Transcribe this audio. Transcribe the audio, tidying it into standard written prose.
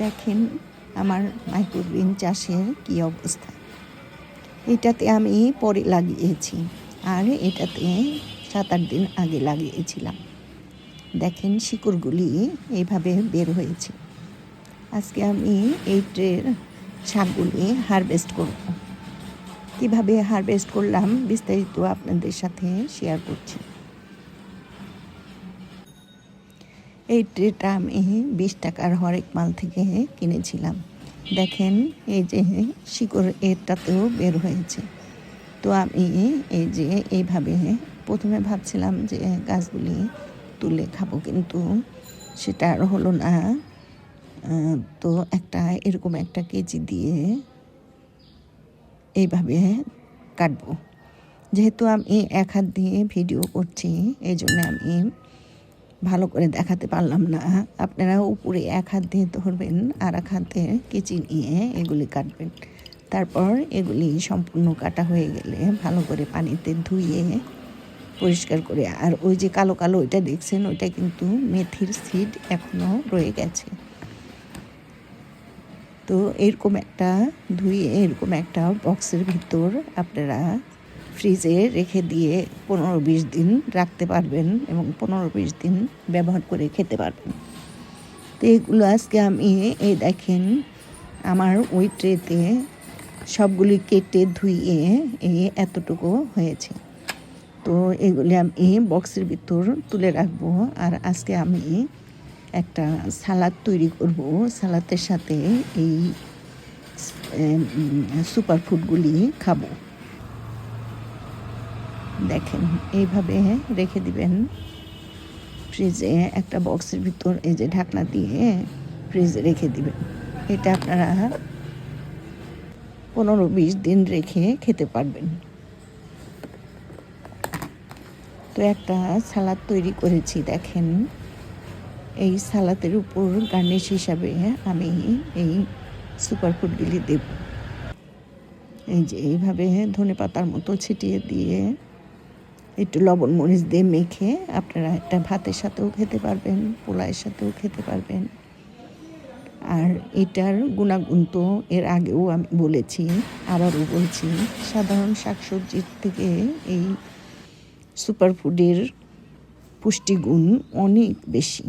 দেখেন আমার মাইক্রোগ্রিন চাষের কী অবস্থা। এটাতে আমি পরে লাগিয়েছি, আর এটাতে 7-8 দিন আগে লাগিয়েছিলাম। দেখেন শিকড়গুলি এইভাবে বের হয়েছে। আজকে আমি এই ট্রের শাকগুলি হারভেস্ট করব। কীভাবে হারভেস্ট করলাম বিস্তারিত আপনাদের সাথে শেয়ার করছি। এই ট্রেটা আমি 20 টাকার হরেক মাল থেকে কিনেছিলাম। দেখেন এই যে শিকড় এটাতেও বের হয়েছে। তো আমি এই যে এইভাবে প্রথমে ভাবছিলাম যে গাছগুলি তুলে খাবো, কিন্তু সেটা আর হলো না। তো এরকম একটা কেচি দিয়ে এইভাবে কাটবো। যেহেতু আমি এক হাত দিয়ে ভিডিও করছি, এই জন্য আমি ভালো করে দেখাতে পারলাম না। আপনারা উপরে এক হাত দিয়ে ধরবেন, আর এক হাতে কেচি নিয়ে এগুলি কাটবেন। তারপর এগুলি সম্পূর্ণ কাটা হয়ে গেলে ভালো করে পানিতে ধুয়ে পরিষ্কার করে, আর ওই যে কালো কালো ওইটা দেখছেন, ওইটা কিন্তু মেথির সিড এখনও রয়ে গেছে। তো এরকম এরকম একটা বক্সের ভিতর আপনারা ফ্রিজে রেখে দিয়ে 15-20 দিন রাখতে পারবেন এবং 15-20 দিন ব্যবহার করে খেতে পারবেন। তো এগুলো আজকে আমি দেখেন আমার ওই ট্রেতে সবগুলি কেটে ধুইয়ে এতটুকু হয়েছে। তো এগুলি আমি বক্সের ভিতর তুলে রাখবো। আর আজকে আমি একটা সালাদ তৈরি করব। সালাদের সাথে এই সুপার ফুডগুলি খাবো। দেখেন এইভাবে রেখে দিবেন ফ্রিজে, একটা বক্সের ভিতর এই যে ঢাকনা দিয়ে ফ্রিজে রেখে দিবেন। এটা আপনারা 15-20 দিন রেখে খেতে পারবেন। তো একটা সালাদ তৈরি করেছি। দেখেন এই সালাদের উপর গার্নিশ হিসাবে আমি এই সুপার ফুডগুলি দেব। এই যে এইভাবে ধনেপাতার মতো ছিটিয়ে দিয়ে একটু লবণ মরিচ দিয়ে মেখে আপনারা একটা ভাতের সাথেও খেতে পারবেন, পোলাওয়ের সাথেও খেতে পারবেন। আর এটার গুণাগুণ তো এর আগেও আমি বলেছি, আবারও বলছি, সাধারণ শাকসবজির থেকে এই সুপার ফুডের পুষ্টিগুণ অনেক বেশি।